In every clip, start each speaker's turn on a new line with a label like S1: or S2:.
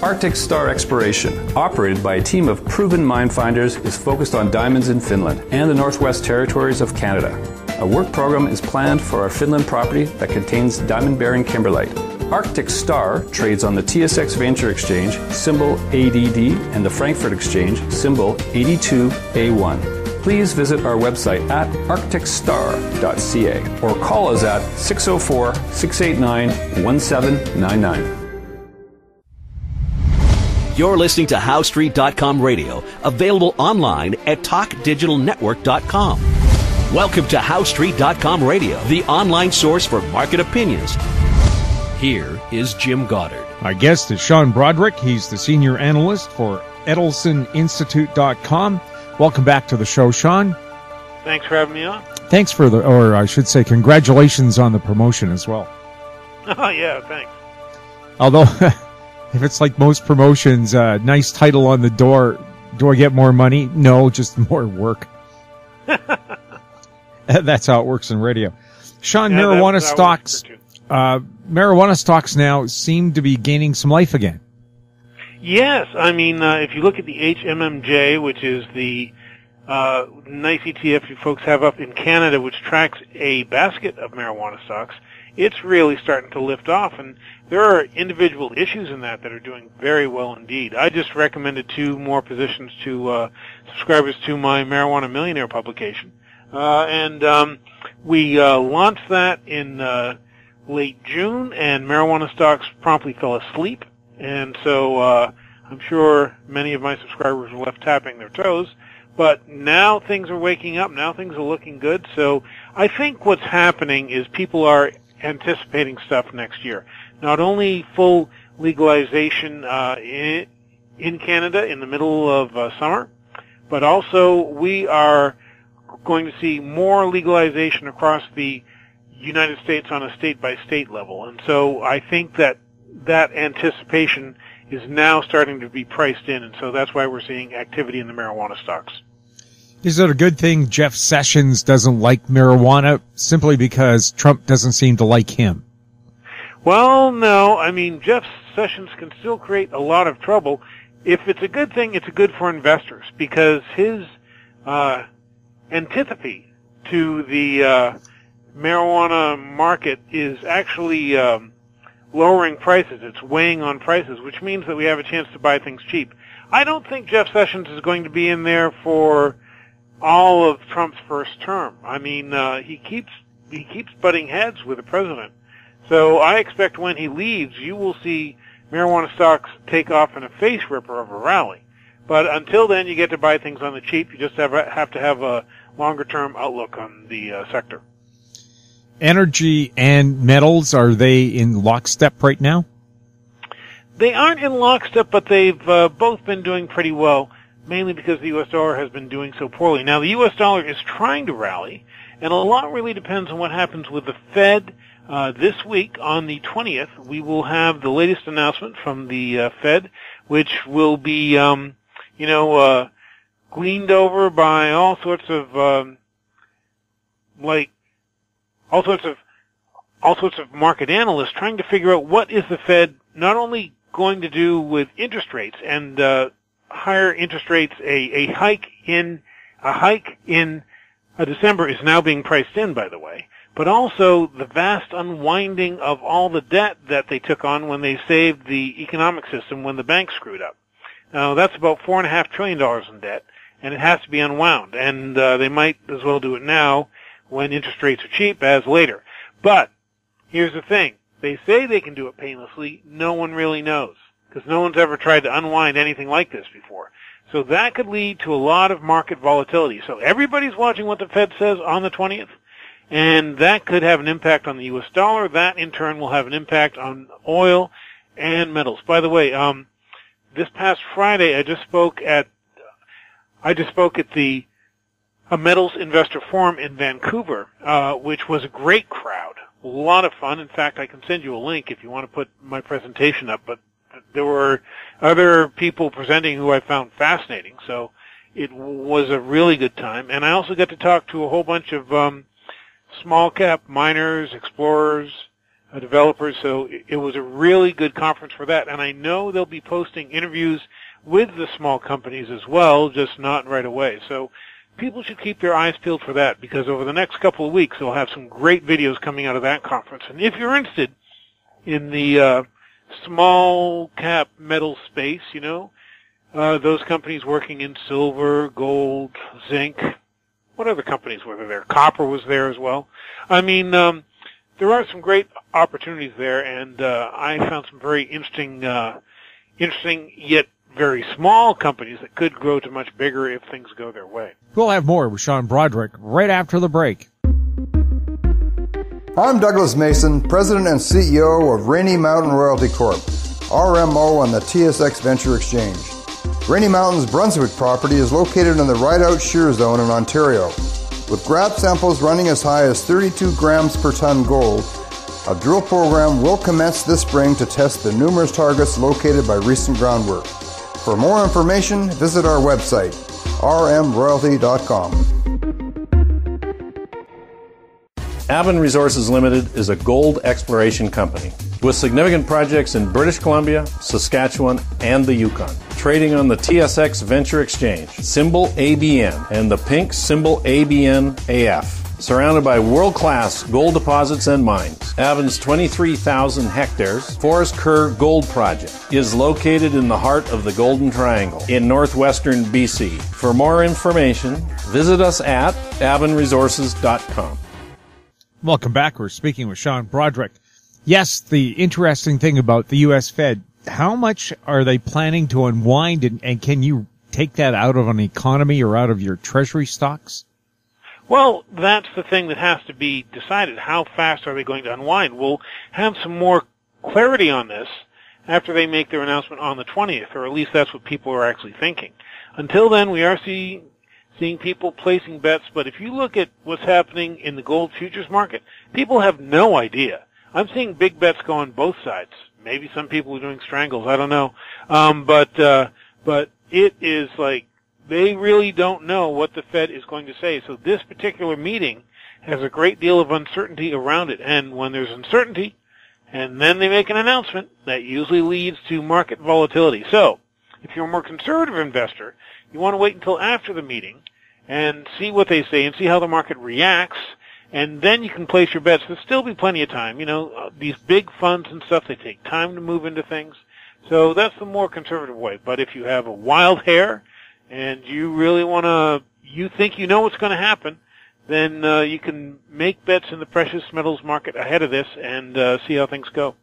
S1: Arctic Star Exploration, operated by a team of proven mine finders, is focused on diamonds in Finland and the Northwest Territories of Canada. A work program is planned for our Finland property that contains diamond-bearing kimberlite. Arctic Star trades on the TSX Venture Exchange, symbol ADD, and the Frankfurt Exchange, symbol 82A1. Please visit our website at arcticstar.ca or call us at 604-689-1799.
S2: You're listening to HowStreet.com radio, available online at TalkDigitalNetwork.com. Welcome to HowStreet.com radio, the online source for market opinions. Here is Jim Goddard.
S3: Our guest is Sean Brodrick. He's the senior analyst for EdelsenInstitute.com. Welcome back to the show, Sean.
S4: Thanks for having me on.
S3: Thanks for or I should say, congratulations on the promotion as well.
S4: Oh, yeah, thanks.
S3: Although, if it's like most promotions, nice title on the door, do I get more money? No, just more work. That's how it works in radio. Sean,
S4: yeah,
S3: marijuana stocks now seem to be gaining some life again.
S4: Yes, I mean, if you look at the HMMJ, which is the nice ETF you folks have up in Canada, which tracks a basket of marijuana stocks, it's really starting to lift off, and there are individual issues in that are doing very well indeed. I just recommended 2 more positions to subscribers to my Marijuana Millionaire publication, and we launched that in late June, and marijuana stocks promptly fell asleep, and so I'm sure many of my subscribers were left tapping their toes. But now things are waking up. Now things are looking good. So I think what's happening is people are anticipating stuff next year. Not only full legalization in Canada in the middle of summer, but also we are going to see more legalization across the United States on a state-by-state level. And so I think that anticipation is now starting to be priced in, and so that's why we're seeing activity in the marijuana stocks.
S3: Is it a good thing Jeff Sessions doesn't like marijuana simply because Trump doesn't seem to like him?
S4: Well, no. I mean, Jeff Sessions can still create a lot of trouble. If it's a good thing, it's good for investors because his antipathy to the marijuana market is actually lowering prices. It's weighing on prices, which means that we have a chance to buy things cheap. I don't think Jeff Sessions is going to be in there for all of Trump's first term. I mean, he keeps butting heads with the president. So I expect when he leaves, you will see marijuana stocks take off in a face ripper of a rally. But until then, you get to buy things on the cheap. You just have to have a longer term outlook on the sector.
S3: Energy and metals, are they in lockstep right now?
S4: They aren't in lockstep, but they've both been doing pretty well, mainly because the U.S. dollar has been doing so poorly. Now, the U.S. dollar is trying to rally, and a lot really depends on what happens with the Fed. This week, on the 20th, we will have the latest announcement from the Fed, which will be, gleaned over by all sorts of market analysts trying to figure out what is the Fed not only going to do with interest rates and higher interest rates. A hike in December is now being priced in, by the way, but also the vast unwinding of all the debt that they took on when they saved the economic system when the banks screwed up. Now that's about $4.5 trillion in debt, and it has to be unwound, and they might as well do it now when interest rates are cheap as later. But here's the thing. They say they can do it painlessly. No one really knows because no one's ever tried to unwind anything like this before. So that could lead to a lot of market volatility. So everybody's watching what the Fed says on the 20th, and that could have an impact on the U.S. dollar. That, in turn, will have an impact on oil and metals. By the way, this past Friday, I just spoke at the Metals Investor Forum in Vancouver, which was a great crowd. A lot of fun. In fact, I can send you a link if you want to put my presentation up, but there were other people presenting who I found fascinating, so it was a really good time. And I also got to talk to a whole bunch of small cap miners, explorers, developers. So it was a really good conference for that. And I know they'll be posting interviews with the small companies as well, just not right away. So people should keep their eyes peeled for that, because over the next couple of weeks they'll have some great videos coming out of that conference. And if you're interested in the small cap metal space, those companies working in silver, gold, zinc, what other companies were there? Copper was there as well. I mean, there are some great opportunities there, and I found some very interesting yet very small companies that could grow to much bigger if things go their way.
S3: We'll have more with Sean Brodrick right after the break.
S5: I'm Douglas Mason, President and CEO of Rainy Mountain Royalty Corp., RMO on the TSX Venture Exchange. Rainy Mountain's Brunswick property is located in the Rideout Shear Zone in Ontario. With grab samples running as high as 32 grams per ton gold, a drill program will commence this spring to test the numerous targets located by recent groundwork. For more information, visit our website, rmroyalty.com.
S6: Avon Resources Limited is a gold exploration company with significant projects in British Columbia, Saskatchewan, and the Yukon. Trading on the TSX Venture Exchange, symbol ABN, and the pink symbol ABN-AF. Surrounded by world-class gold deposits and mines, Avon's 23,000 hectares Forest Kerr Gold Project is located in the heart of the Golden Triangle in northwestern BC. For more information, visit us at avonresources.com.
S3: Welcome back. We're speaking with Sean Brodrick. Yes, the interesting thing about the U.S. Fed, how much are they planning to unwind, and can you take that out of an economy or out of your treasury stocks?
S4: Well, that's the thing that has to be decided. How fast are they going to unwind? We'll have some more clarity on this after they make their announcement on the 20th, or at least that's what people are actually thinking. Until then, we are seeing people placing bets, but if you look at what's happening in the gold futures market, people have no idea. I'm seeing big bets go on both sides. Maybe some people are doing strangles, I don't know. But it is like, they really don't know what the Fed is going to say. So this particular meeting has a great deal of uncertainty around it. And when there's uncertainty, and then they make an announcement, that usually leads to market volatility. So if you're a more conservative investor, you want to wait until after the meeting and see what they say and see how the market reacts, and then you can place your bets. There'll still be plenty of time. These big funds and stuff, they take time to move into things. So that's the more conservative way. But if you have a wild hair and you really you think you know what's going to happen, then you can make bets in the precious metals market ahead of this and see how things go.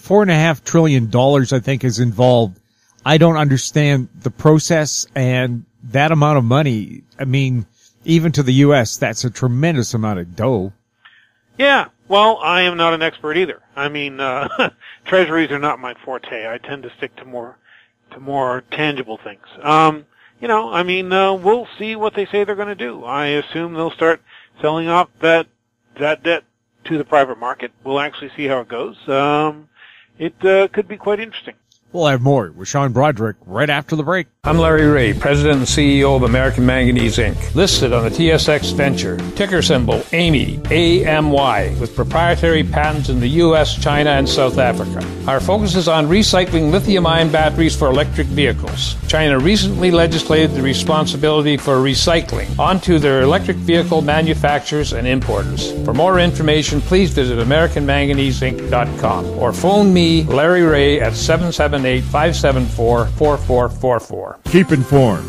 S3: $4.5 trillion, I think, is involved. I don't understand the process, and that amount of money, I mean, even to the U.S., that's a tremendous amount of dough.
S4: Yeah, well, I am not an expert either. I mean, treasuries are not my forte. I tend to stick to more tangible things. We'll see what they say they're going to do. I assume they'll start selling off that debt to the private market. We'll actually see how it goes. It could be quite interesting.
S3: We'll have more with Sean Brodrick right after the break.
S7: I'm Larry Ray, President and CEO of American Manganese, Inc., listed on the TSX Venture, ticker symbol AMY, A-M-Y, with proprietary patents in the U.S., China, and South Africa. Our focus is on recycling lithium-ion batteries for electric vehicles. China recently legislated the responsibility for recycling onto their electric vehicle manufacturers and importers. For more information, please visit AmericanManganeseInc.com or phone me, Larry Ray, at 778-574-4444.
S3: Keep informed.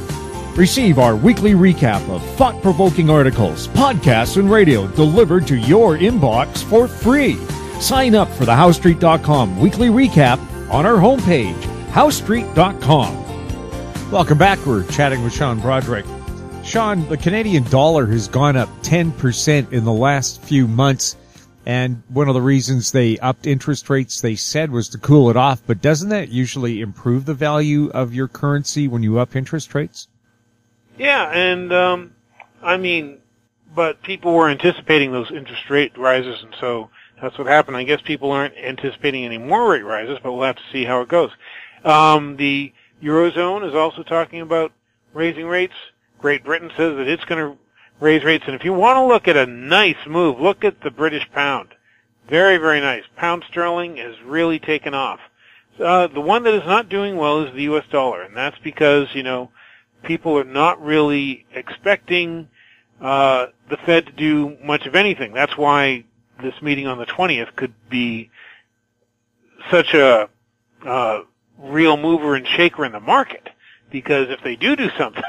S3: Receive our weekly recap of thought-provoking articles, podcasts, and radio delivered to your inbox for free. Sign up for the HowStreet.com weekly recap on our homepage, HowStreet.com. Welcome back. We're chatting with Sean Brodrick. Sean, the Canadian dollar has gone up 10% in the last few months. And one of the reasons they upped interest rates, they said, was to cool it off. But doesn't that usually improve the value of your currency when you up interest rates?
S4: Yeah, and but people were anticipating those interest rate rises, and so that's what happened. I guess people aren't anticipating any more rate rises, but we'll have to see how it goes. The Eurozone is also talking about raising rates. Great Britain says that it's going to raise rates, and if you want to look at a nice move, look at the British pound. Very, very nice. Pound sterling has really taken off. The one that is not doing well is the U.S. dollar, and that's because, people are not really expecting the Fed to do much of anything. That's why this meeting on the 20th could be such a real mover and shaker in the market, because if they do something,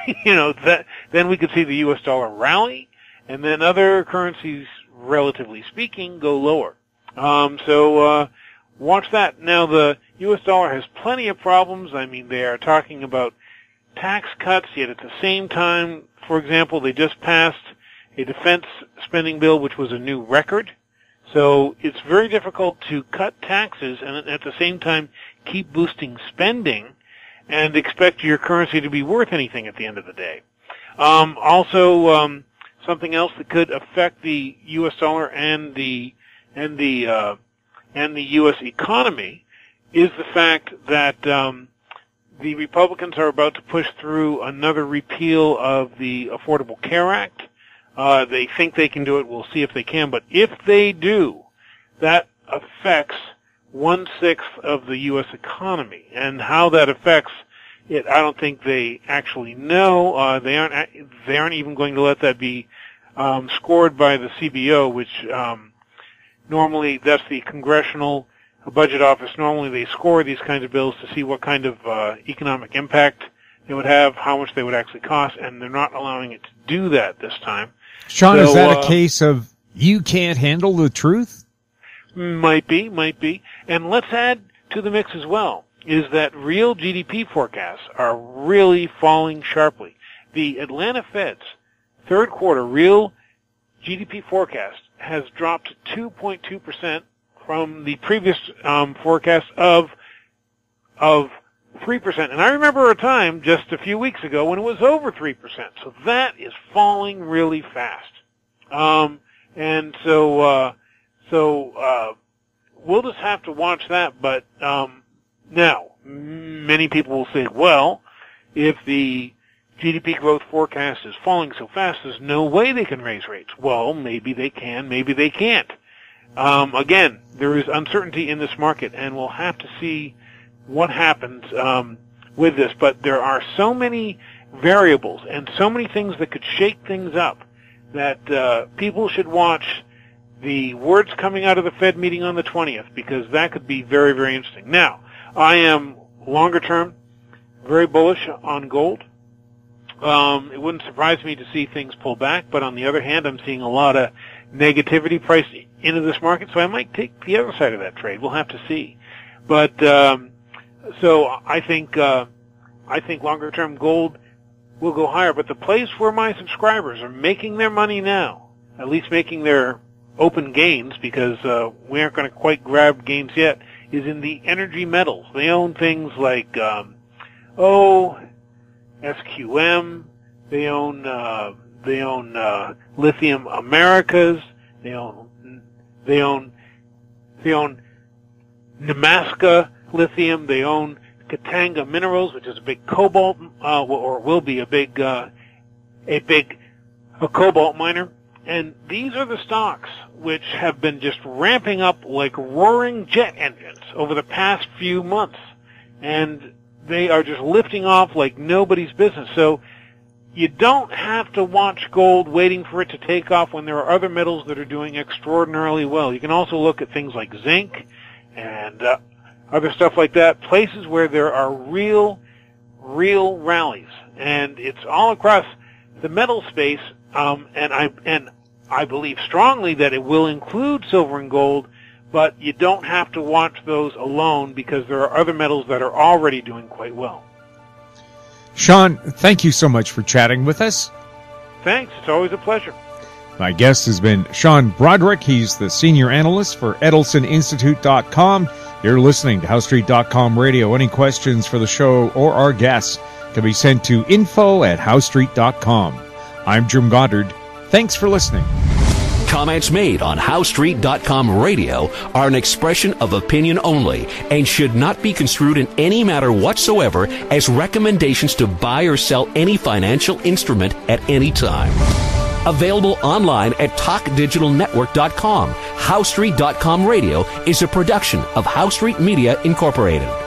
S4: then we could see the U.S. dollar rally, and then other currencies, relatively speaking, go lower. So watch that. Now, the U.S. dollar has plenty of problems. I mean, they are talking about tax cuts, yet at the same time, for example, they just passed a defense spending bill, which was a new record. So it's very difficult to cut taxes and at the same time keep boosting spending and expect your currency to be worth anything at the end of the day. Also, something else that could affect the U.S. dollar and the U.S. economy is the fact that the Republicans are about to push through another repeal of the Affordable Care Act. They think they can do it. We'll see if they can. But if they do, that affects 1/6 of the U.S. economy. And how that affects it, I don't think they actually know. They aren't even going to let that be scored by the CBO, which normally that's the Congressional Budget Office. Normally they score these kinds of bills to see what kind of economic impact they would have, how much they would actually cost, and they're not allowing it to do that this time.
S3: Sean, is that a case of you can't handle the truth?
S4: Might be. And let's add to the mix as well, is that real GDP forecasts are really falling sharply. The Atlanta Fed's third quarter real GDP forecast has dropped 2.2% from the previous forecast of 3%. And I remember a time just a few weeks ago when it was over 3%. So that is falling really fast. And so we'll just have to watch that. But now, many people will say, well, if the GDP growth forecast is falling so fast, there's no way they can raise rates. Well, maybe they can, maybe they can't. Again, there is uncertainty in this market, and we'll have to see what happens with this. But there are so many variables and so many things that could shake things up that people should watch the words coming out of the Fed meeting on the 20th, because that could be very, very interesting. Now, I am longer term very bullish on gold. It wouldn't surprise me to see things pull back, but on the other hand, I'm seeing a lot of negativity priced into this market, so I might take the other side of that trade. We'll have to see. But so I think longer term gold will go higher. But the place where my subscribers are making their money now, at least making their open gains, because we aren't going to quite grab gains yet, is in the energy metals. They own things like SQM. They own Lithium Americas. They own Nemaska Lithium. They own Katanga Minerals, which is a big cobalt, or will be a big cobalt miner. And these are the stocks which have been just ramping up like roaring jet engines over the past few months. And they are just lifting off like nobody's business. So you don't have to watch gold waiting for it to take off when there are other metals that are doing extraordinarily well. You can also look at things like zinc and other stuff like that, places where there are real rallies. And it's all across the metal space, and I believe strongly that it will include silver and gold, but you don't have to watch those alone because there are other metals that are already doing quite well.
S3: Sean, thank you so much for chatting with us.
S4: Thanks. It's always a pleasure.
S3: My guest has been Sean Brodrick. He's the senior analyst for EdelSonInstitute.com. You're listening to HowStreet.com radio. Any questions for the show or our guests can be sent to info@HowStreet.com. I'm Jim Goddard. Thanks for listening.
S2: Comments made on HowStreet.com radio are an expression of opinion only and should not be construed in any matter whatsoever as recommendations to buy or sell any financial instrument at any time. Available online at TalkDigitalNetwork.com. HowStreet.com Radio is a production of How Street Media Incorporated.